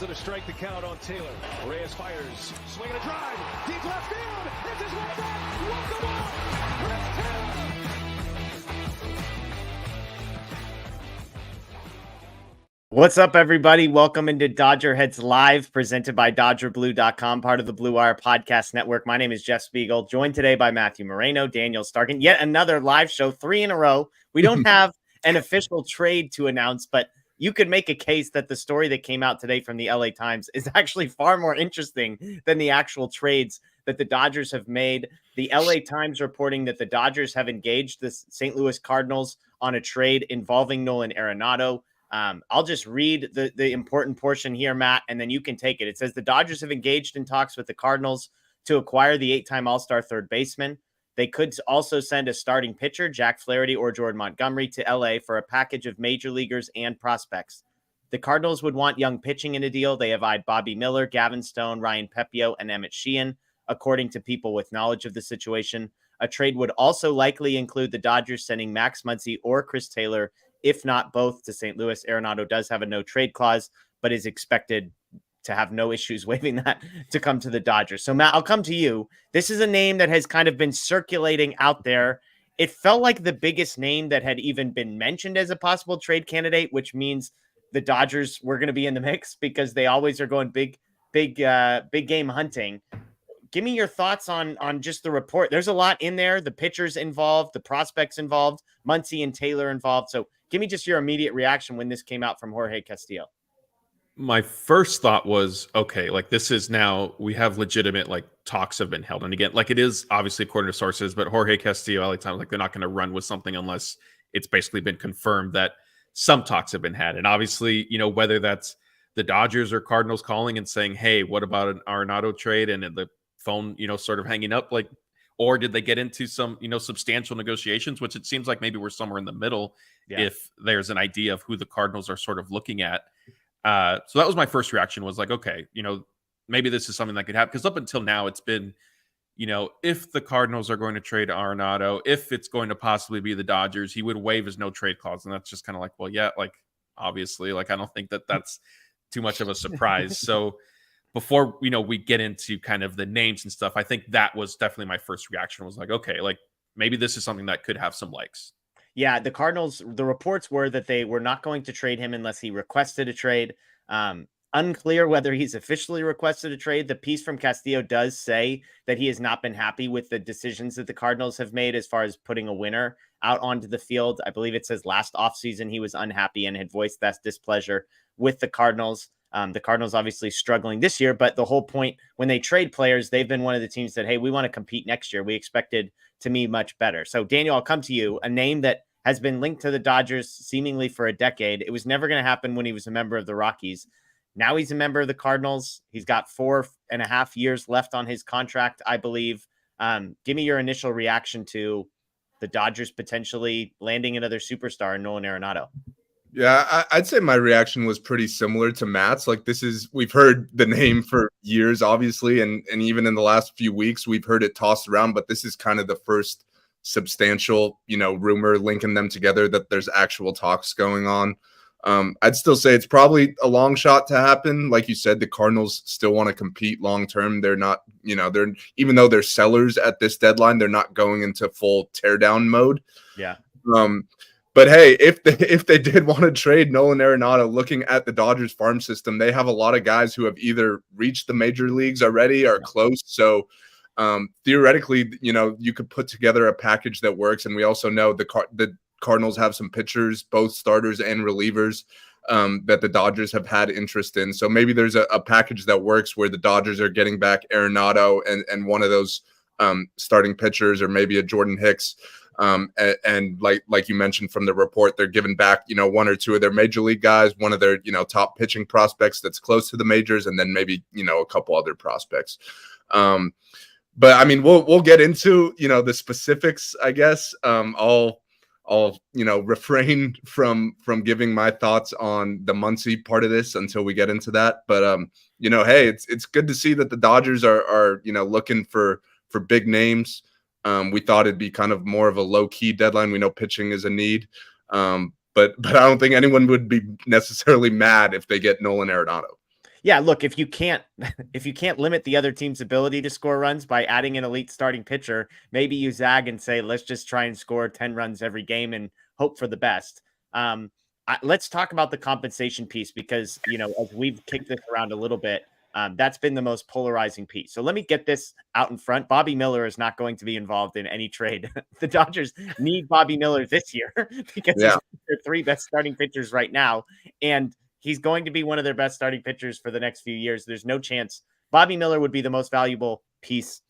Calls it a strike to count on Taylor. Reyes fires. Swing and a drive. Deep left field. It's his way back. Walk the ball. Chris Taylor. What's up, everybody? Welcome into DodgerHeads Live, presented by DodgerBlue.com, part of the Blue Wire Podcast Network. My name is Jeff Spiegel, joined today by Matthew Moreno, Daniel Starkand. Yet another live show, 3 in a row. We don't have an official trade to announce, but you could make a case that the story that came out today from the LA Times is actually far more interesting than the actual trades that the Dodgers have made. The LA Times reporting that the Dodgers have engaged the St. Louis Cardinals on a trade involving Nolan Arenado. I'll just read the important portion here, Matt, and then you can take it. It says the Dodgers have engaged in talks with the Cardinals to acquire the 8-time All-Star third baseman. They could also send a starting pitcher, Jack Flaherty or Jordan Montgomery, to LA for a package of major leaguers and prospects. The Cardinals would want young pitching in a deal. They have eyed Bobby Miller, Gavin Stone, Ryan Pepio, and Emmett Sheehan, according to people with knowledge of the situation. A trade would also likely include the Dodgers sending Max Muncie or Chris Taylor, if not both, to St. Louis. Arenado does have a no-trade clause, but is expected to have no issues waiving that to come to the Dodgers. So, Matt, I'll come to you. This is a name that has kind of been circulating out there. It felt like the biggest name that had even been mentioned as a possible trade candidate, which means the Dodgers were going to be in the mix because they always are going big game hunting. Give me your thoughts on just the report. There's a lot in there. The pitchers involved, the prospects involved, Muncie and Taylor involved. So give me just your immediate reaction when this came out from Jorge Castillo. My first thought was, okay, like this is now, we have legitimate like talks have been held. And again, like it is obviously according to sources, but Jorge Castillo, LA Times, like they're not going to run with something unless it's basically been confirmed that some talks have been had. And obviously, you know, whether that's the Dodgers or Cardinals calling and saying, hey, what about an Arenado trade? And the phone, you know, sort of hanging up, like, or did they get into some, you know, substantial negotiations, which it seems like maybe we're somewhere in the middle. Yeah. If there's an idea of who the Cardinals are sort of looking at. So that was my first reaction, was like, okay, you know, maybe this is something that could happen. Because up until now, it's been, you know, if the Cardinals are going to trade Arenado, if it's going to possibly be the Dodgers, he would waive his no trade clause. And that's just kind of like, well, yeah, like, obviously, like, I don't think that that's too much of a surprise. So before, you know, we get into kind of the names and stuff, I think that was definitely my first reaction, was like, okay, like maybe this is something that could have some legs. Yeah, the Cardinals, the reports were that they were not going to trade him unless he requested a trade. Unclear whether he's officially requested a trade. The piece from Castillo does say that he has not been happy with the decisions that the Cardinals have made as far as putting a winner out onto the field. I believe it says last offseason he was unhappy and had voiced that displeasure with the Cardinals. The Cardinals obviously struggling this year, but the whole point when they trade players, they've been one of the teams that, hey, we want to compete next year. We expected to be much better. So, Daniel, I'll come to you. A name that has been linked to the Dodgers seemingly for a decade. It was never going to happen when he was a member of the Rockies. Now he's a member of the Cardinals. He's got 4.5 years left on his contract, I believe. Give me your initial reaction to the Dodgers potentially landing another superstar in Nolan Arenado. Yeah, I'd say my reaction was pretty similar to Matt's. Like, we've heard the name for years, obviously, and even in the last few weeks, we've heard it tossed around, but this is kind of the first substantial, you know, rumor linking them together that there's actual talks going on. I'd still say it's probably a long shot to happen. Like you said, the Cardinals still want to compete long term. They're not, you know, even though they're sellers at this deadline, they're not going into full teardown mode. Yeah. But hey, if they did want to trade Nolan Arenado, looking at the Dodgers farm system, they have a lot of guys who have either reached the major leagues already or close. So theoretically, you know, you could put together a package that works. And we also know the Cardinals have some pitchers, both starters and relievers, that the Dodgers have had interest in. So maybe there's a package that works where the Dodgers are getting back Arenado and one of those starting pitchers, or maybe a Jordan Hicks. And like you mentioned from the report, they're giving back, you know, one or two of their major league guys, one of their, you know, top pitching prospects that's close to the majors, and then maybe, you know, a couple other prospects. But I mean, we'll get into, you know, the specifics, I guess. I'll you know, refrain from giving my thoughts on the Muncie part of this until we get into that. But you know, hey, it's good to see that the Dodgers are you know, looking for big names. We thought it'd be kind of more of a low-key deadline. We know pitching is a need. But I don't think anyone would be necessarily mad if they get Nolan Arenado. Yeah, look, if you can't limit the other team's ability to score runs by adding an elite starting pitcher, maybe you zag and say, let's just try and score 10 runs every game and hope for the best. Let's talk about the compensation piece because, as we've kicked this around a little bit, that's been the most polarizing piece. So let me get this out in front. Bobby Miller is not going to be involved in any trade. The Dodgers need Bobby Miller this year because he's their 3 best starting pitchers right now. And he's going to be one of their best starting pitchers for the next few years. There's no chance Bobby Miller would be the most valuable piece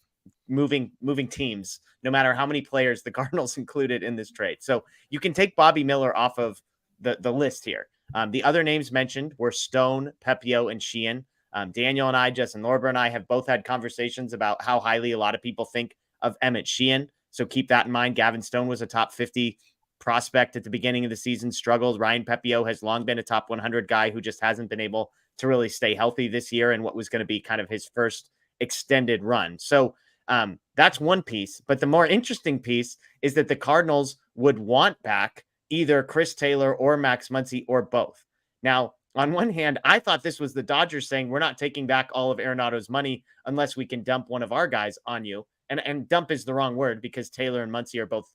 moving teams, no matter how many players the Cardinals included in this trade. So you can take Bobby Miller off of the list here. The other names mentioned were Stone, Pepio, and Sheehan. Daniel and I, Justin Lorber and I have both had conversations about how highly a lot of people think of Emmett Sheehan. So keep that in mind. Gavin Stone was a top 50 prospect at the beginning of the season, struggled. Ryan Pepio has long been a top 100 guy who just hasn't been able to really stay healthy this year and what was going to be kind of his first extended run. So that's one piece. But the more interesting piece is that the Cardinals would want back either Chris Taylor or Max Muncy or both. Now, on one hand, I thought this was the Dodgers saying we're not taking back all of Arenado's money unless we can dump one of our guys on you. And dump is the wrong word because Taylor and Muncy are both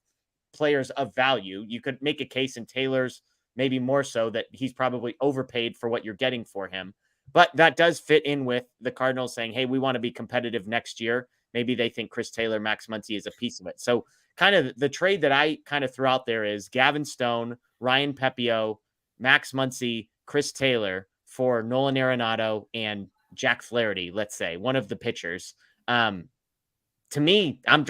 players of value. You could make a case in Taylor's maybe more so that he's probably overpaid for what you're getting for him. But that does fit in with the Cardinals saying, hey, we want to be competitive next year. Maybe they think Chris Taylor, Max Muncy is a piece of it. So kind of the trade that I kind of threw out there is Gavin Stone, Ryan Pepio, Max Muncy, Chris Taylor for Nolan Arenado and Jack Flaherty, let's say, one of the pitchers. To me, I'm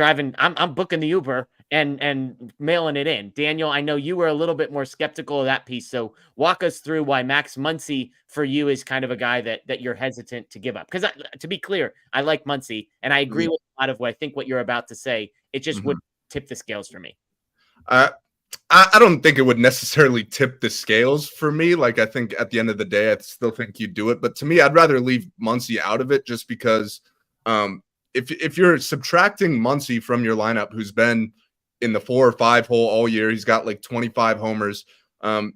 booking the Uber and mailing it in. Daniel, I know you were a little bit more skeptical of that piece. So walk us through why Max Muncy for you is kind of a guy that you're hesitant to give up. Because to be clear, I like Muncy and I agree with a lot of what you're about to say. It just would tip the scales for me. I don't think it would necessarily tip the scales for me. Like, I think at the end of the day, I still think you do it. But to me, I'd rather leave Muncy out of it just because if you're subtracting Muncy from your lineup, who's been in the 4 or 5 hole all year, he's got like 25 homers.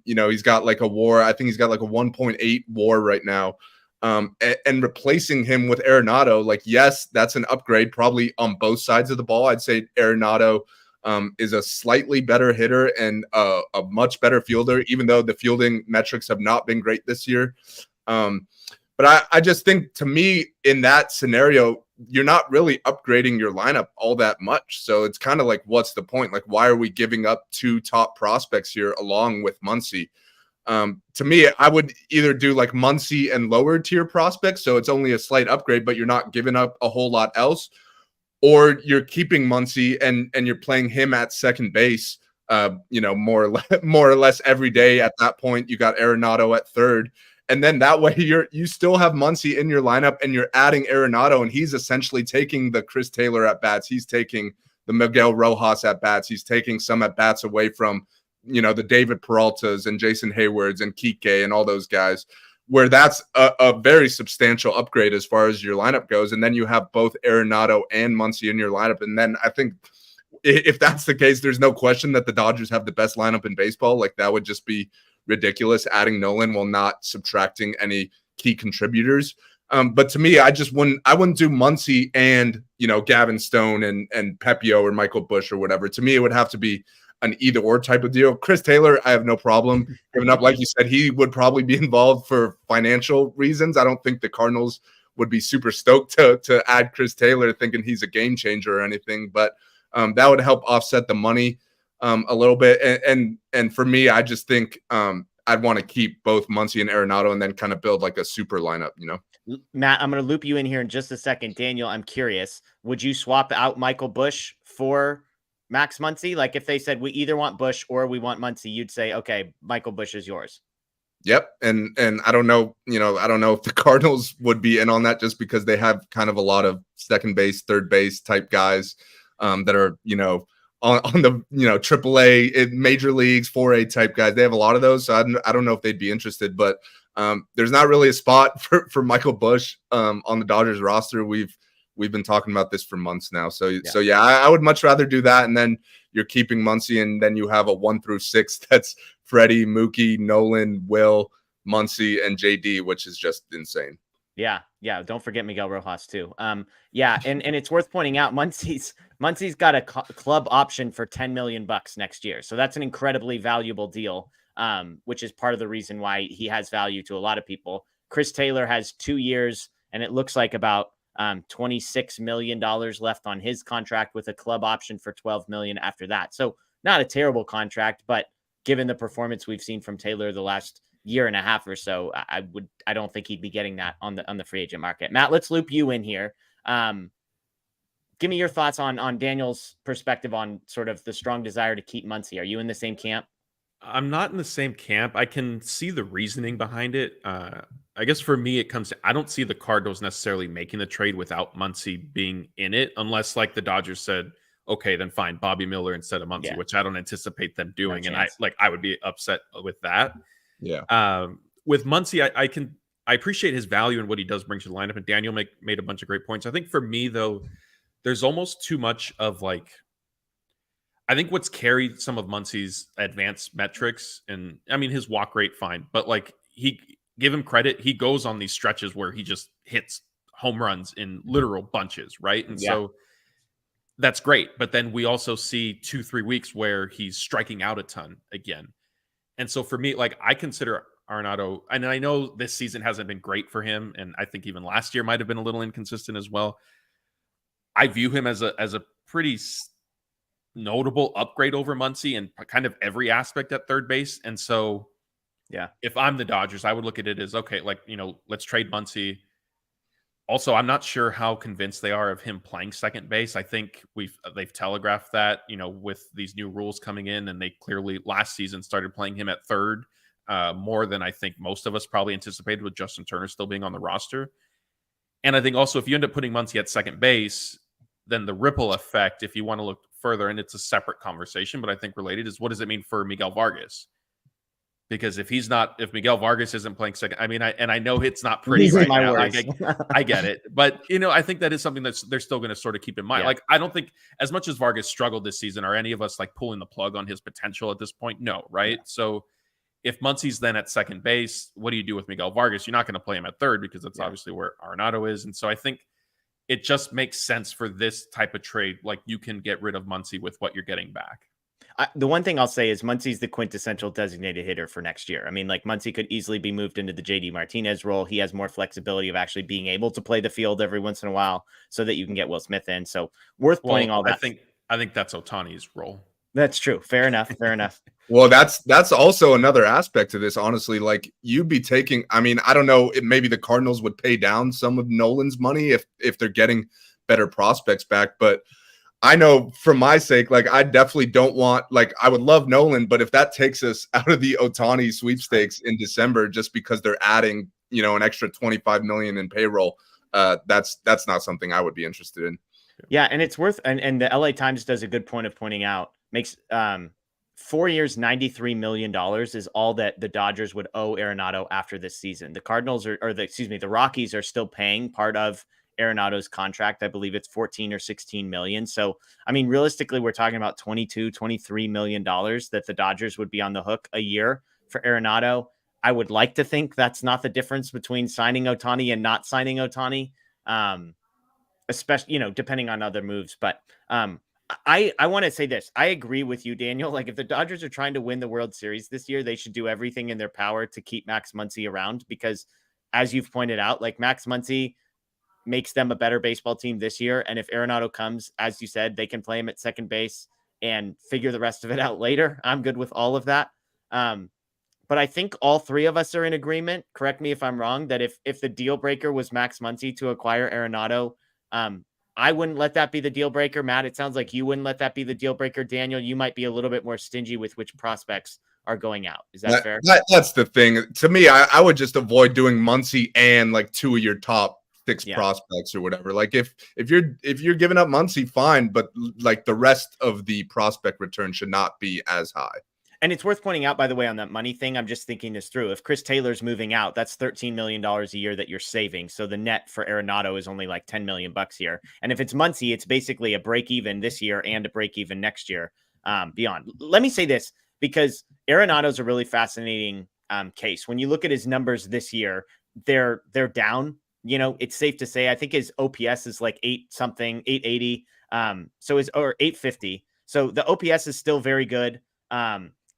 He's got like a WAR. I think he's got like a 1.8 WAR right now. And replacing him with Arenado, like, yes, that's an upgrade probably on both sides of the ball. I'd say Arenado is a slightly better hitter and a much better fielder, even though the fielding metrics have not been great this year. But I just think, to me, in that scenario, you're not really upgrading your lineup all that much. So it's kind of like, what's the point? Like, why are we giving up 2 top prospects here along with Muncy? To me, I would either do like Muncy and lower tier prospects, so it's only a slight upgrade, but you're not giving up a whole lot else. Or you're keeping Muncy and you're playing him at second base, more or less every day. At that point, you got Arenado at third. And then that way you still have Muncy in your lineup and you're adding Arenado, and he's essentially taking the Chris Taylor at bats. He's taking the Miguel Rojas at bats. He's taking some at bats away from, the David Peraltas and Jason Haywards and Kike and all those guys, where that's a very substantial upgrade as far as your lineup goes. And then you have both Arenado and Muncy in your lineup. And then I think if that's the case, there's no question that the Dodgers have the best lineup in baseball. Like, that would just be ridiculous, adding Nolan while not subtracting any key contributors. But to me, I wouldn't do Muncy and, Gavin Stone and Pepio or Michael Busch or whatever. To me, it would have to be an either or type of deal. Chris Taylor, I have no problem giving up. Like you said, he would probably be involved for financial reasons. I don't think the Cardinals would be super stoked to add Chris Taylor thinking he's a game changer or anything, but that would help offset the money a little bit. And for me, I just think I'd want to keep both Muncy and Arenado and then kind of build like a super lineup, Matt, I'm going to loop you in here in just a second. Daniel, I'm curious. Would you swap out Michael Busch for Max Muncy? Like, if they said we either want Busch or we want Muncy, you'd say, okay, Michael Busch is yours. Yep. And I don't know, I don't know if the Cardinals would be in on that just because they have kind of a lot of second base, third base type guys that are, on the, AAA major leagues, 4A type guys. They have a lot of those. So I don't know if they'd be interested, but there's not really a spot for Michael Busch on the Dodgers roster. We've been talking about this for months now. So yeah, I would much rather do that. And then you're keeping Muncy, and then you have a 1 through 6 that's Freddie, Mookie, Nolan, Will, Muncy, and JD, which is just insane. Yeah. Don't forget Miguel Rojas too. Yeah, and it's worth pointing out Muncie's got a club option for $10 million next year, so that's an incredibly valuable deal. Which is part of the reason why he has value to a lot of people. Chris Taylor has 2 years, and it looks like about $26 million left on his contract with a club option for $12 million after that. So not a terrible contract, but given the performance we've seen from Taylor the last year and a half or so, I don't think he'd be getting that on the free agent market. Matt, let's loop you in here. Give me your thoughts on Daniel's perspective on sort of the strong desire to keep Muncie. Are you in the same camp? I'm not in the same camp. I can see the reasoning behind it. I guess for me, it comes to, I don't see the Cardinals necessarily making the trade without Muncie being in it, unless like the Dodgers said, okay, then fine, Bobby Miller instead of Muncie, which I don't anticipate them doing. No, and I would be upset with that. Yeah. With Muncie, I appreciate his value and what he does bring to the lineup. And Daniel made a bunch of great points. I think for me though, there's almost too much of like, I think what's carried some of Muncie's advanced metrics, and I mean his walk rate, fine, but like give him credit, he goes on these stretches where he just hits home runs in literal bunches, right? And so that's great. But then we also see 2-3 weeks where he's striking out a ton again. And so for me, like I consider Arenado, and I know this season hasn't been great for him, and I think even last year might have been a little inconsistent as well. I view him as a pretty notable upgrade over Muncie and kind of every aspect at third base. And so, if I'm the Dodgers, I would look at it as, okay, like, let's trade Muncie. Also, I'm not sure how convinced they are of him playing second base. I think they've telegraphed that, with these new rules coming in, and they clearly last season started playing him at third more than I think most of us probably anticipated, with Justin Turner still being on the roster. And I think also if you end up putting Muncie at second base, then the ripple effect, if you want to look further, and it's a separate conversation, but I think related, is what does it mean for Miguel Vargas? Because if Miguel Vargas isn't playing second, I mean, I know it's not pretty right now. I get it. But, I think that is something that they're still going to sort of keep in mind. Yeah. Like, I don't think as much as Vargas struggled this season, are any of us like pulling the plug on his potential at this point? No. Right. Yeah. So if Muncie's then at second base, what do you do with Miguel Vargas? You're not going to play him at third because that's obviously where Arenado is. And so I think it just makes sense for this type of trade. Like, you can get rid of Muncie with what you're getting back. The one thing I'll say is Muncie's the quintessential designated hitter for next year. I mean, like, Muncie could easily be moved into the JD Martinez role. He has more flexibility of actually being able to play the field every once in a while so that you can get Will Smith in. So worth pointing all that. I think that's Ohtani's role. That's true. Fair enough. Well, that's also another aspect to this, honestly. Like, you'd be taking, I mean, I don't know, maybe the Cardinals would pay down some of Nolan's money if they're getting better prospects back. But I know for my sake, like, I definitely don't want, like, I would love Nolan, but if that takes us out of the Ohtani sweepstakes in December just because they're adding, an extra $25 million in payroll, that's not something I would be interested in. Yeah, and it's worth, and the LA Times does a good point of pointing out, makes 4 years, $93 million is all that the Dodgers would owe Arenado after this season. The Cardinals the Rockies are still paying part of Arenado's contract. I believe it's 14 or 16 million. So, I mean, realistically, we're talking about $23 million that the Dodgers would be on the hook a year for Arenado. I would like to think that's not the difference between signing Ohtani and not signing Ohtani, especially, depending on other moves. But I want to say this. I agree with you, Daniel. Like, if the Dodgers are trying to win the World Series this year, they should do everything in their power to keep Max Muncy around, because as you've pointed out, like, Max Muncy makes them a better baseball team this year. And if Arenado comes, as you said, they can play him at second base and figure the rest of it out later. I'm good with all of that. But I think all three of us are in agreement. Correct me if I'm wrong, that if the deal breaker was Max Muncy to acquire Arenado, I wouldn't let that be the deal breaker. Matt, it sounds like you wouldn't let that be the deal breaker. Daniel, you might be a little bit more stingy with which prospects are going out. Is that fair? That's the thing. To me, I would just avoid doing Muncy and like two of your top six prospects or whatever. Like, if you're giving up Muncy, fine, but like the rest of the prospect return should not be as high. And it's worth pointing out, by the way, on that money thing, I'm just thinking this through. If Chris Taylor's moving out, that's $13 million a year that you're saving. So the net for Arenado is only like $10 million here. And if it's Muncie, it's basically a break even this year and a break even next year beyond. Let me say this, because Arenado's a really fascinating case. When you look at his numbers this year, they're down it's safe to say I think his OPS is like 880. Or 850. So the OPS is still very good.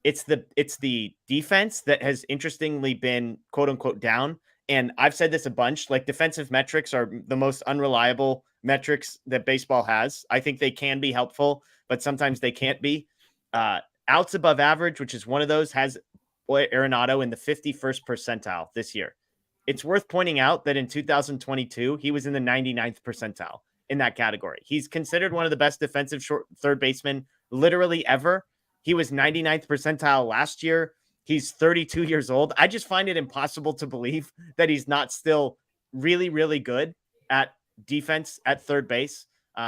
It's the defense that has interestingly been quote unquote down. And I've said this a bunch, like defensive metrics are the most unreliable metrics that baseball has. I think they can be helpful, but sometimes they can't be. Outs above average, which is one of those, has Arenado in the 51st percentile this year. It's worth pointing out that in 2022, he was in the 99th percentile in that category. He's considered one of the best defensive third basemen literally ever. He was 99th percentile last year. He's 32 years old. I just find it impossible to believe that he's not still really, really good at defense at third base.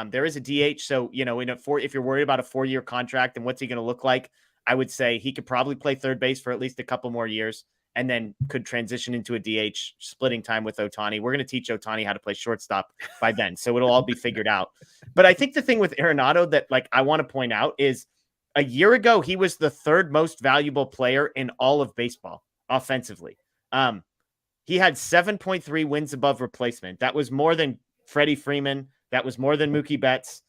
There is a DH. So, if you're worried about a 4-year contract and what's he going to look like, I would say he could probably play third base for at least a couple more years and then could transition into a DH, splitting time with Ohtani. We're going to teach Ohtani how to play shortstop by then. So it'll all be figured out. But I think the thing with Arenado that I want to point out is a year ago, he was the third most valuable player in all of baseball offensively. He had 7.3 wins above replacement. That was more than Freddie Freeman. That was more than Mookie Betts.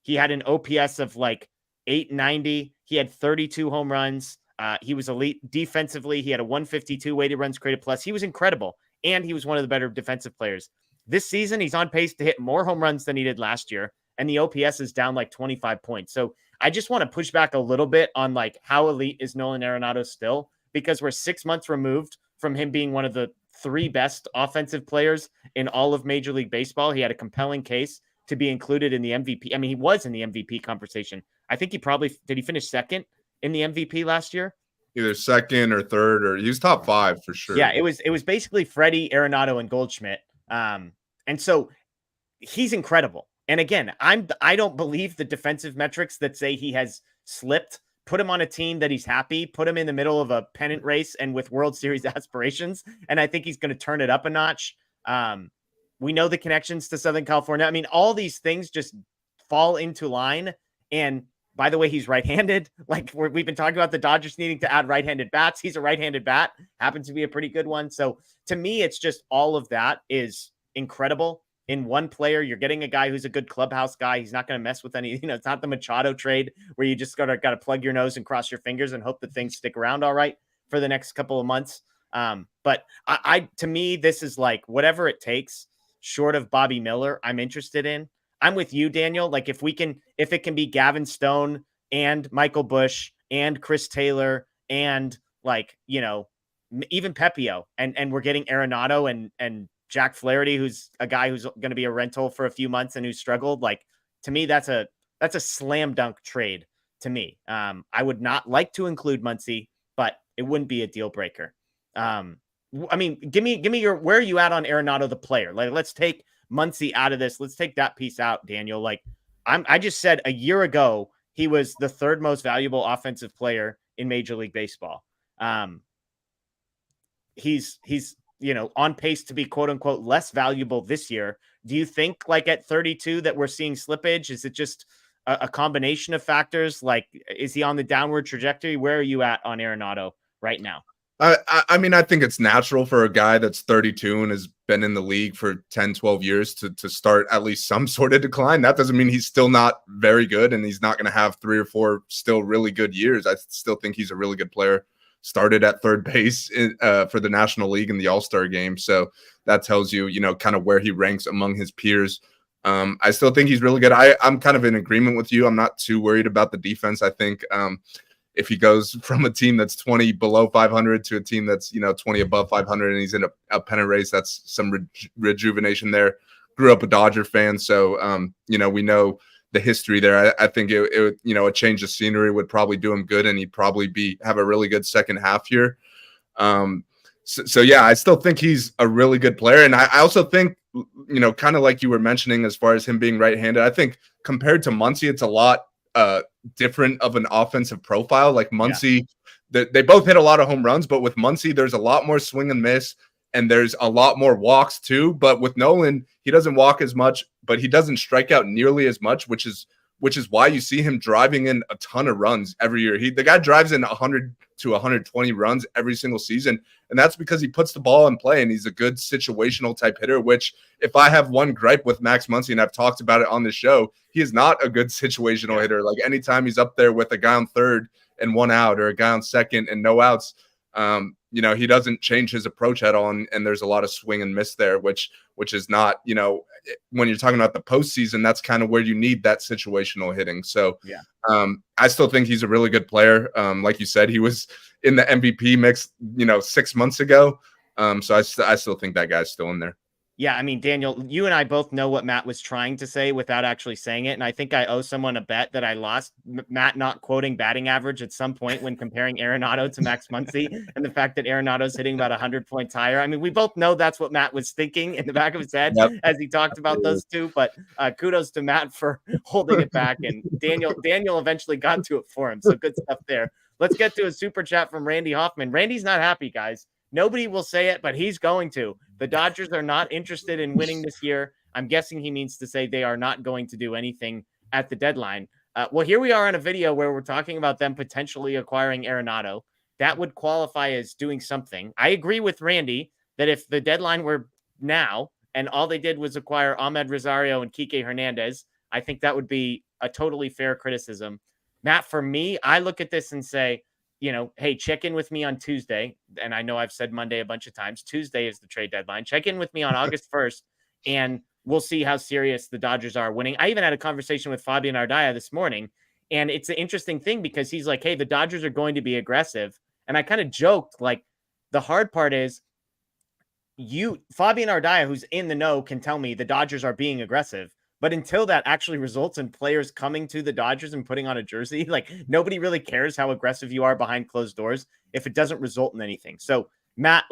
He had an OPS of 890. He had 32 home runs. He was elite defensively. He had a 152 weighted runs created plus. He was incredible. And he was one of the better defensive players. This season, he's on pace to hit more home runs than he did last year. And the OPS is down 25 points. So I just want to push back a little bit on how elite is Nolan Arenado still, because we're 6 months removed from him being one of the 3 best offensive players in all of Major League Baseball. He had a compelling case to be included in the MVP. I mean, he was in the MVP conversation. I think did he finish second in the MVP last year? Either second or third, or he was top 5 for sure. Yeah, it was basically Freddie, Arenado, and Goldschmidt. And so he's incredible. And again, I don't believe the defensive metrics that say he has slipped. Put him on a team that he's happy, put him in the middle of a pennant race and with World Series aspirations. And I think he's going to turn it up a notch. We know the connections to Southern California. I mean, all these things just fall into line. And by the way, he's right-handed. We've been talking about the Dodgers needing to add right-handed bats. He's a right-handed bat, happens to be a pretty good one. So to me, it's just all of that is incredible. In one player, you're getting a guy who's a good clubhouse guy. He's not going to mess with any, it's not the Machado trade where you just got to plug your nose and cross your fingers and hope that things stick around all right for the next couple of months. But to me, this is whatever it takes short of Bobby Miller, I'm interested in. I'm with you, Daniel. If it can be Gavin Stone and Michael Busch and Chris Taylor and even Pepio and we're getting Arenado and Jack Flaherty, who's a guy who's going to be a rental for a few months and who struggled. To me, that's a slam dunk trade to me. I would not like to include Muncie, but it wouldn't be a deal breaker. I mean, give me where are you at on Arenado, the player? Let's take Muncie out of this. Let's take that piece out, Daniel. I just said a year ago, he was the third most valuable offensive player in Major League Baseball. He's on pace to be quote unquote less valuable this year. Do you think at 32 that we're seeing slippage? Is it just a combination of factors? Is he on the downward trajectory? Where are you at on Arenado right now? I mean, I think it's natural for a guy that's 32 and has been in the league for 10, 12 years to start at least some sort of decline. That doesn't mean he's still not very good and he's not going to have 3 or 4 still really good years. I still think he's a really good player. Started at third base for the National League in the All-Star game. So that tells you, kind of where he ranks among his peers. I still think he's really good. I'm kind of in agreement with you. I'm not too worried about the defense. I think if he goes from a team that's 20 below 500 to a team that's, 20 above 500 and he's in a pennant race, that's some rejuvenation there. Grew up a Dodger fan. So, we know the history there. I think it a change of scenery would probably do him good and he'd probably have a really good second half here. So yeah, I still think he's a really good player. And I also think, kind of like you were mentioning, as far as him being right-handed, I think compared to Muncie, it's a lot different of an offensive profile. Like Muncie, they both hit a lot of home runs, but with Muncie, there's a lot more swing and miss, and there's a lot more walks too. But with Nolan, he doesn't walk as much, but he doesn't strike out nearly as much, which is why you see him driving in a ton of runs every year. The guy drives in 100 to 120 runs every single season. And that's because he puts the ball in play and he's a good situational type hitter, which if I have one gripe with Max Muncy, and I've talked about it on the show, he is not a good situational hitter. Like anytime he's up there with a guy on third and 1 out or a guy on second and no outs, he doesn't change his approach at all. And there's a lot of swing and miss there, which is not, when you're talking about the postseason, that's kind of where you need that situational hitting. So I still think he's a really good player. Like you said, he was in the MVP mix, 6 months ago. So I still think that guy's still in there. Yeah, I mean, Daniel, you and I both know what Matt was trying to say without actually saying it. And I think I owe someone a bet that I lost, Matt not quoting batting average at some point when comparing Arenado to Max Muncy and the fact that Arenado's hitting about 100 points higher. I mean, we both know that's what Matt was thinking in the back of his head as he talked about those two. But kudos to Matt for holding it back. And Daniel eventually got to it for him. So good stuff there. Let's get to a super chat from Randy Hoffman. Randy's not happy, guys. Nobody will say it, but he's going to. The Dodgers are not interested in winning this year. I'm guessing he means to say they are not going to do anything at the deadline. Well, here we are on a video where we're talking about them potentially acquiring Arenado. That would qualify as doing something. I agree with Randy that if the deadline were now and all they did was acquire Ahmed Rosario and Kike Hernandez, I think that would be a totally fair criticism. Matt, for me, I look at this and say, hey, check in with me on Tuesday. And I know I've said Monday a bunch of times. Tuesday is the trade deadline. Check in with me on August 1st, and we'll see how serious the Dodgers are winning. I even had a conversation with Fabian Ardaya this morning, and it's an interesting thing because he's like, hey, the Dodgers are going to be aggressive. And I kind of joked, like, the hard part is Fabian Ardaya, who's in the know, can tell me the Dodgers are being aggressive. But until that actually results in players coming to the Dodgers and putting on a jersey, like nobody really cares how aggressive you are behind closed doors if it doesn't result in anything. So, Matt,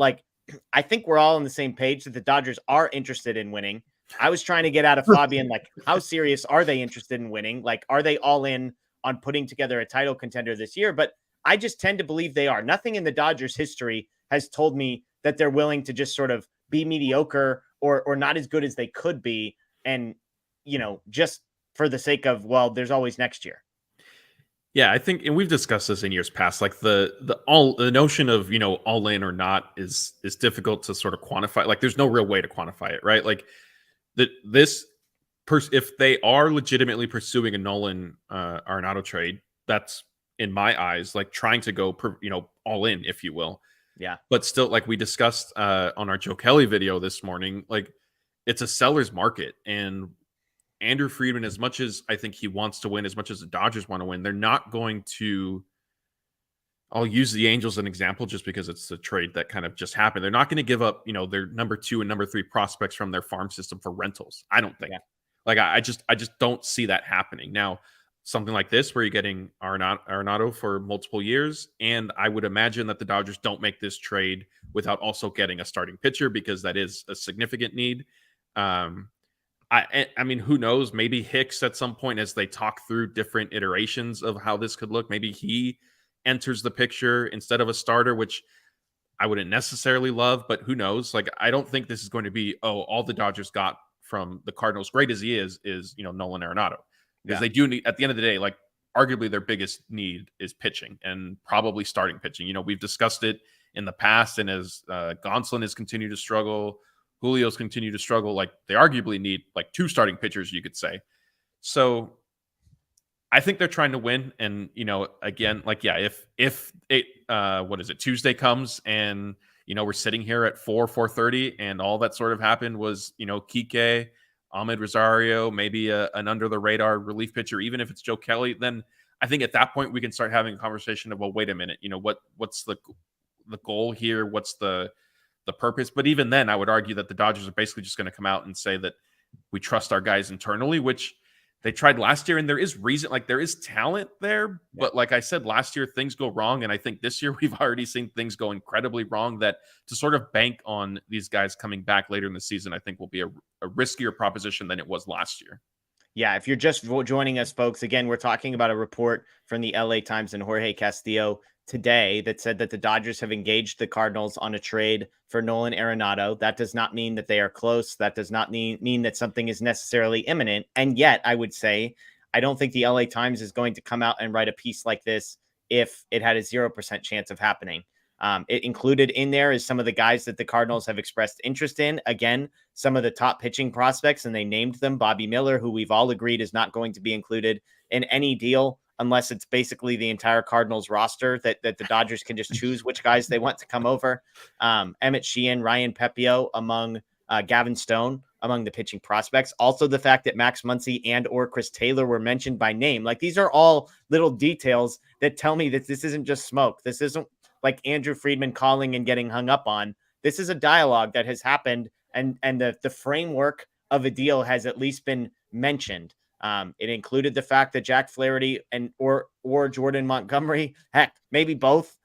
I think we're all on the same page that the Dodgers are interested in winning. I was trying to get out of Fabian, how serious are they interested in winning? Like, are they all in on putting together a title contender this year? But I just tend to believe they are. Nothing in the Dodgers history has told me that they're willing to just sort of be mediocre or not as good as they could be. And, just for the sake of, well, there's always next year. Yeah, I think, and we've discussed this in years past, like the notion of, all in or not is difficult to sort of quantify. Like there's no real way to quantify it, right? Like if they are legitimately pursuing a Nolan Arenado trade, that's in my eyes, like trying to go, all in, if you will. Yeah. But still, like we discussed on our Joe Kelly video this morning, like it's a seller's market. And Andrew Friedman, as much as I think he wants to win, as much as the Dodgers want to win, they're not going to, I'll use the Angels as an example just because it's a trade that kind of just happened. They're not going to give up, their number 2 and number 3 prospects from their farm system for rentals. I don't think. Yeah. Like I just don't see that happening. Now, something like this where you're getting Arenado for multiple years, and I would imagine that the Dodgers don't make this trade without also getting a starting pitcher because that is a significant need. I mean, who knows? Maybe Hicks at some point, as they talk through different iterations of how this could look, maybe he enters the picture instead of a starter, which I wouldn't necessarily love, but who knows? Like, I don't think this is going to be, all the Dodgers got from the Cardinals, great as he is Nolan Arenado. Because they do need, at the end of the day, like arguably their biggest need is pitching and probably starting pitching. We've discussed it in the past, and as Gonsolin has continued to struggle, Julio's continue to struggle. Like they arguably need like 2 starting pitchers, you could say. So I think they're trying to win. And, again, like, yeah, if it, Tuesday comes and, we're sitting here at 4:30 and all that sort of happened was, Kike, Ahmed Rosario, maybe an under the radar relief pitcher, even if it's Joe Kelly, then I think at that point we can start having a conversation of, well, wait a minute, what's the goal here? What's the purpose? But even then, I would argue that the Dodgers are basically just going to come out and say that we trust our guys internally, which they tried last year. And there is reason, like there is talent there. But like I said, last year, things go wrong. And I think this year we've already seen things go incredibly wrong, that to sort of bank on these guys coming back later in the season, I think will be a riskier proposition than it was last year. Yeah, if you're just joining us, folks, again, we're talking about a report from the LA Times and Jorge Castillo today that said that the Dodgers have engaged the Cardinals on a trade for Nolan Arenado. That does not mean that they are close. That does not mean that something is necessarily imminent. And yet, I would say, I don't think the LA Times is going to come out and write a piece like this if it had a 0% chance of happening. It included in there is some of the guys that the Cardinals have expressed interest in. Again, some of the top pitching prospects, and they named them. Bobby Miller, who we've all agreed is not going to be included in any deal unless it's basically the entire Cardinals roster that the Dodgers can just choose which guys they want to come over. Emmett Sheehan, Ryan Pepio, among Gavin Stone, among the pitching prospects. Also, the fact that Max Muncie and or Chris Taylor were mentioned by name. Like, these are all little details that tell me that this isn't just smoke. This isn't like Andrew Friedman calling and getting hung up on. This is a dialogue that has happened, and the framework of a deal has at least been mentioned. It included the fact that Jack Flaherty or Jordan Montgomery, heck, maybe both,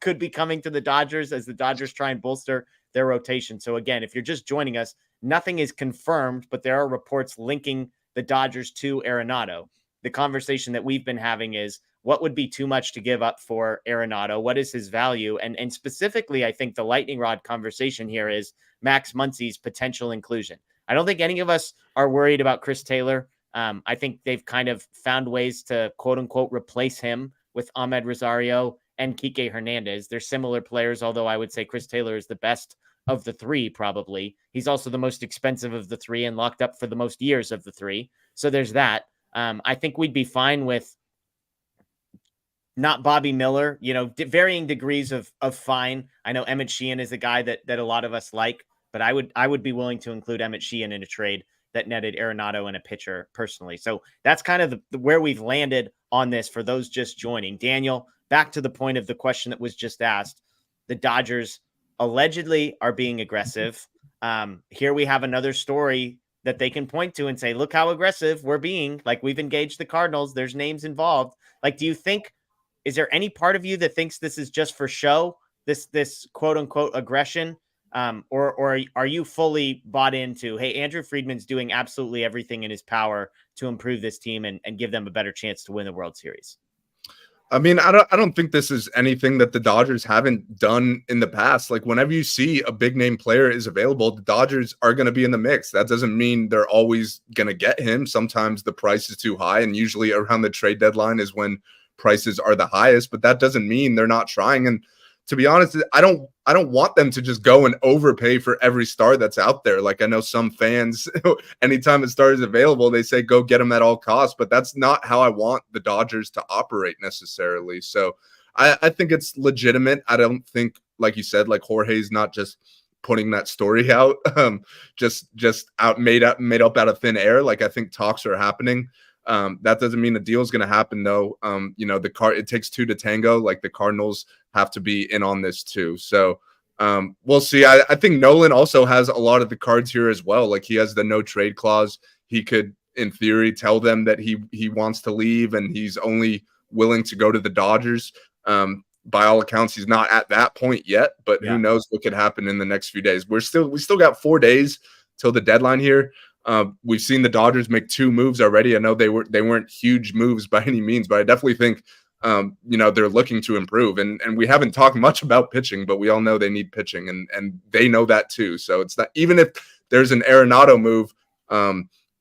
could be coming to the Dodgers as the Dodgers try and bolster their rotation. So again, if you're just joining us, nothing is confirmed, but there are reports linking the Dodgers to Arenado. The conversation that we've been having is, what would be too much to give up for Arenado? What is his value? And specifically, I think the lightning rod conversation here is Max Muncie's potential inclusion. I don't think any of us are worried about Chris Taylor. I think they've kind of found ways to, quote unquote, replace him with Ahmed Rosario and Kike Hernandez. They're similar players, although I would say Chris Taylor is the best of the three, probably. He's also the most expensive of the three and locked up for the most years of the three. So there's that. I think we'd be fine with not Bobby Miller, varying degrees of fine. I know Emmett Sheehan is a guy that a lot of us like, but I would be willing to include Emmett Sheehan in a trade that netted Arenado and a pitcher personally. So that's kind of where we've landed on this for those just joining. Daniel, back to the point of the question that was just asked. The Dodgers allegedly are being aggressive. Here we have another story that they can point to and say, look how aggressive we're being. Like, we've engaged the Cardinals. There's names involved. Like, do you think, is there any part of you that thinks this is just for show, this quote unquote aggression? Or are you fully bought into, hey, Andrew Friedman's doing absolutely everything in his power to improve this team and give them a better chance to win the World Series? I mean, I don't think this is anything that the Dodgers haven't done in the past. Like, whenever you see a big name player is available, the Dodgers are going to be in the mix. That doesn't mean they're always going to get him. Sometimes the price is too high, and usually around the trade deadline is when prices are the highest, but that doesn't mean they're not trying. And to be honest, I don't want them to just go and overpay for every star that's out there. Like, I know some fans, anytime a star is available, they say go get him at all costs, but that's not how I want the Dodgers to operate necessarily. So I think it's legitimate. I don't think, like you said, like Jorge's not just putting that story out, just made up out of thin air. Like, I think talks are happening. That doesn't mean the deal is going to happen, though. It takes two to tango. Like, the Cardinals have to be in on this too. So we'll see. I think Nolan also has a lot of the cards here as well. Like, he has the no trade clause. He could, in theory, tell them that he wants to leave and he's only willing to go to the Dodgers. By all accounts, he's not at that point yet, but who knows what could happen in the next few days. We still got 4 days till the deadline here. We've seen the Dodgers make 2 moves already. I know they weren't huge moves by any means, but I definitely think they're looking to improve. And we haven't talked much about pitching, but we all know they need pitching, and they know that too. So it's not, even if there's an Arenado move,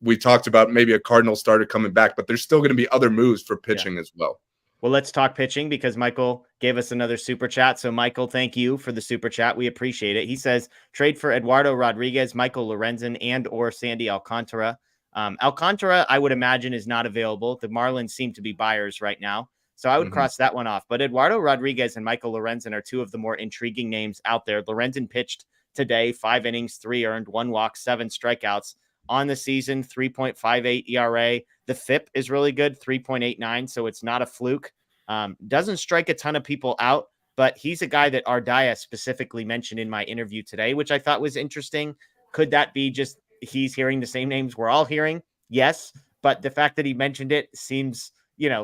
we talked about maybe a Cardinal starter coming back, but there's still going to be other moves for pitching as well. Well, let's talk pitching because Michael gave us another super chat. So, Michael, thank you for the super chat. We appreciate it. He says, trade for Eduardo Rodriguez, Michael Lorenzen, and or Sandy Alcantara. Alcantara, I would imagine, is not available. The Marlins seem to be buyers right now, so I would cross that one off. But Eduardo Rodriguez and Michael Lorenzen are 2 of the more intriguing names out there. Lorenzen pitched today, 5 innings, 3 earned, 1 walk, 7 strikeouts. On the season, 3.58 ERA. The FIP is really good, 3.89, so it's not a fluke. Doesn't strike a ton of people out, but he's a guy that Ardaya specifically mentioned in my interview today, which I thought was interesting. Could that be just he's hearing the same names we're all hearing? Yes, but the fact that he mentioned it seems,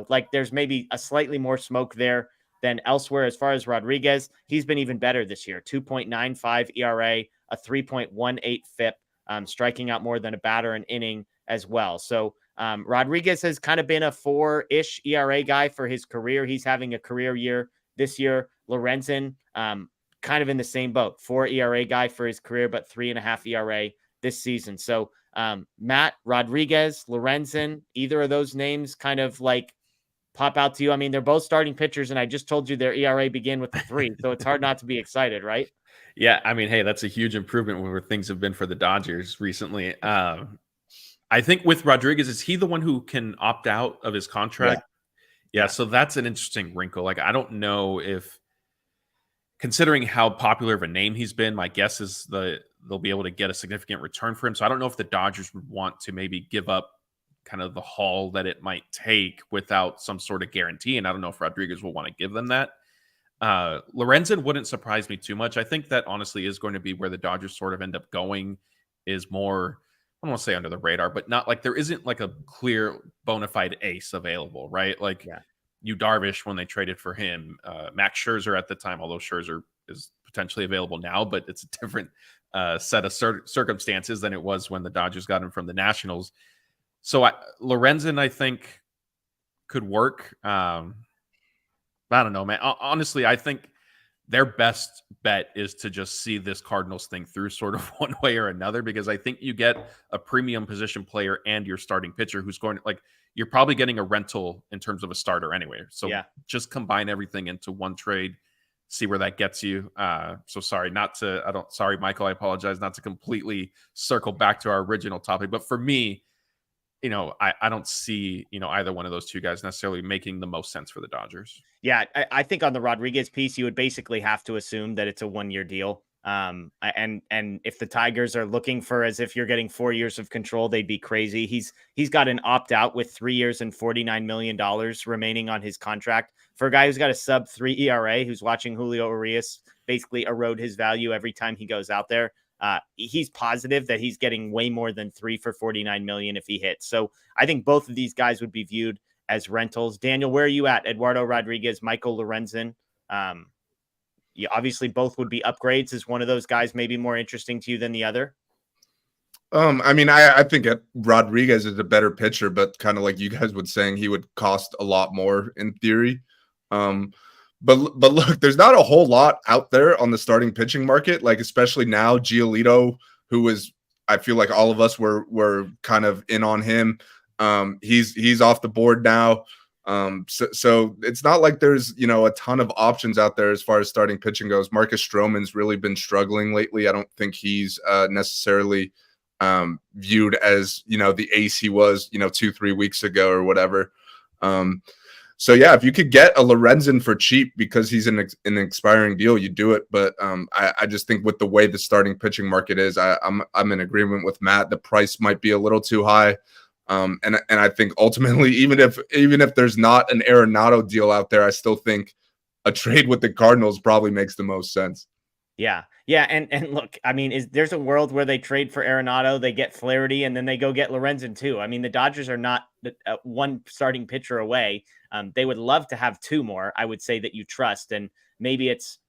like there's maybe a slightly more smoke there than elsewhere. As far as Rodriguez, he's been even better this year, 2.95 ERA, a 3.18 FIP. Striking out more than a batter an inning as well. So Rodriguez has kind of been a 4-ish ERA guy for his career. He's having a career year this year. Lorenzen, kind of in the same boat, 4 ERA guy for his career, but 3.5 ERA this season. So Matt, Rodriguez, Lorenzen, either of those names kind of like pop out to you? I mean, they're both starting pitchers, and I just told you their ERA began with a 3, so it's hard not to be excited, right? Yeah, I mean, hey, that's a huge improvement where things have been for the Dodgers recently. I think with Rodriguez, is he the one who can opt out of his contract? Yeah, so that's an interesting wrinkle. Like, I don't know if, considering how popular of a name he's been, my guess is they'll be able to get a significant return for him. So I don't know if the Dodgers would want to maybe give up kind of the haul that it might take without some sort of guarantee. And I don't know if Rodriguez will want to give them that. Lorenzen wouldn't surprise me too much. I think that honestly is going to be where the Dodgers sort of end up going, is more, I don't want to say under the radar, but not like there isn't like a clear bona fide ace available, right? Like Yu Darvish when they traded for him, Max Scherzer at the time, although Scherzer is potentially available now, but it's a different set of circumstances than it was when the Dodgers got him from the Nationals. So Lorenzen, I think, could work. I don't know, man. Honestly, I think their best bet is to just see this Cardinals thing through sort of one way or another, because I think you get a premium position player and your starting pitcher who's going to, like, you're probably getting a rental in terms of a starter anyway. So just combine everything into one trade, see where that gets you. So sorry, Michael, I apologize, not to completely circle back to our original topic, but for me, I don't see, either one of those two guys necessarily making the most sense for the Dodgers. Yeah, I think on the Rodriguez piece, you would basically have to assume that it's a 1-year deal. And if the Tigers are looking for as if you're getting 4 years of control, they'd be crazy. He's got an opt out with 3 years and $49 million remaining on his contract for a guy who's got a sub-3 ERA, who's watching Julio Urias basically erode his value every time he goes out there. He's positive that he's getting way more than 3 for $49 million if he hits. So I think both of these guys would be viewed as rentals. Daniel, where are you at? Eduardo Rodriguez, Michael Lorenzen. Obviously both would be upgrades. Is one of those guys maybe more interesting to you than the other? I mean, I think Rodriguez is a better pitcher, but kind of like you guys would saying, he would cost a lot more in theory. But look, there's not a whole lot out there on the starting pitching market, like especially now. Giolito, who was, I feel like all of us were kind of in on him. He's off the board now. So it's not like there's, a ton of options out there as far as starting pitching goes. Marcus Stroman's really been struggling lately. I don't think he's necessarily viewed as, the ace he was, 2-3 weeks ago or whatever. So yeah, if you could get a Lorenzen for cheap because he's in an expiring deal, you do it. But I just think with the way the starting pitching market is, I'm in agreement with Matt. The price might be a little too high. And I think ultimately, even if there's not an Arenado deal out there, I still think a trade with the Cardinals probably makes the most sense. Yeah. And look, I mean, there's a world where they trade for Arenado, they get Flaherty, and then they go get Lorenzen too. I mean, the Dodgers are not one starting pitcher away. They would love to have 2 more, I would say, that you trust. And maybe it's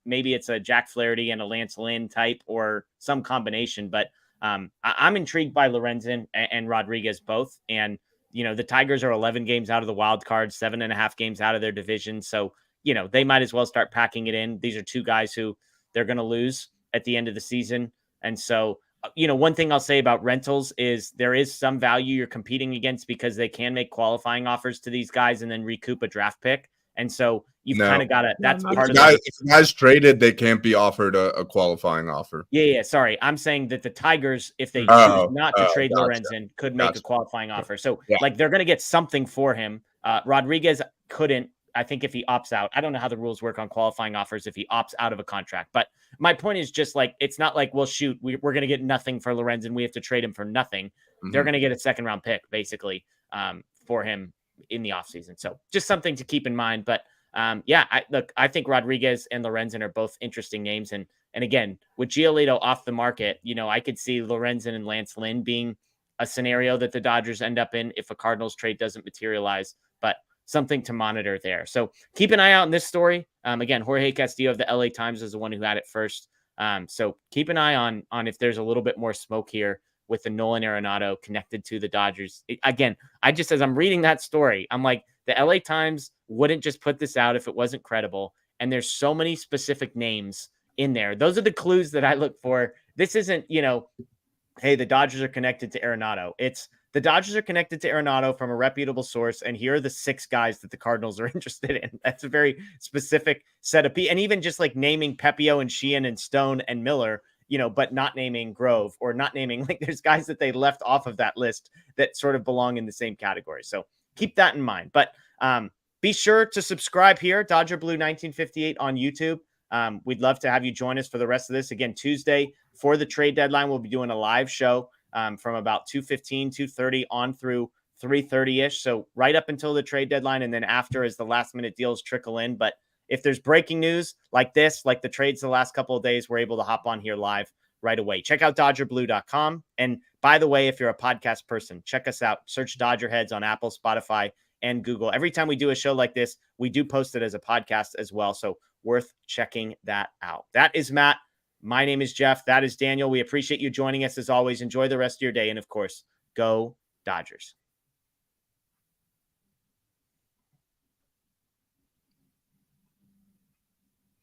a Jack Flaherty and a Lance Lynn type or some combination. But I'm intrigued by Lorenzen and Rodriguez both. And, the Tigers are 11 games out of the wild card, 7.5 games out of their division. So, they might as well start packing it in. These are 2 guys who they're going to lose at the end of the season. And so, one thing I'll say about rentals is there is some value you're competing against because they can make qualifying offers to these guys and then recoup a draft pick. And so you've kind of got to, that's part of it. If guys traded, they can't be offered a qualifying offer. Yeah. Sorry. I'm saying that the Tigers, if they choose not to trade Lorenzen, could make a qualifying offer. So like they're going to get something for him. Rodriguez couldn't. I think if he opts out, I don't know how the rules work on qualifying offers if he opts out of a contract. But my point is just like, it's not like, well, shoot, we're going to get nothing for Lorenzen. We have to trade him for nothing. Mm-hmm. They're going to get a 2nd-round pick, basically, for him in the offseason. So just something to keep in mind. But I think Rodriguez and Lorenzen are both interesting names. And again, with Giolito off the market, I could see Lorenzen and Lance Lynn being a scenario that the Dodgers end up in if a Cardinals trade doesn't materialize. But something to monitor there. So keep an eye out on this story. Again, Jorge Castillo of the LA Times is the one who had it first. So keep an eye on if there's a little bit more smoke here with the Nolan Arenado connected to the Dodgers. Again, as I'm reading that story, I'm like, the LA Times wouldn't just put this out if it wasn't credible. And there's so many specific names in there. Those are the clues that I look for. This isn't, hey, the Dodgers are connected to Arenado. It's the Dodgers are connected to Arenado from a reputable source, and here are the 6 guys that the Cardinals are interested in. That's a very specific set of people. And even just like naming Pepio and Sheehan and Stone and Miller, but not naming Grove, or not naming, like, there's guys that they left off of that list that sort of belong in the same category. So keep that in mind. But be sure to subscribe here, Dodger Blue 1958 on YouTube. We'd love to have you join us for the rest of this. Again, Tuesday for the trade deadline, we'll be doing a live show from about 2:15, 2:30 on through 3:30-ish. So right up until the trade deadline, and then after as the last minute deals trickle in. But if there's breaking news like this, like the trades the last couple of days, we're able to hop on here live right away. Check out DodgerBlue.com. And by the way, if you're a podcast person, check us out. Search DodgerHeads on Apple, Spotify, and Google. Every time we do a show like this, we do post it as a podcast as well. So worth checking that out. That is Matt. My name is Jeff. That is Daniel. We appreciate you joining us as always. Enjoy the rest of your day. And of course, go Dodgers.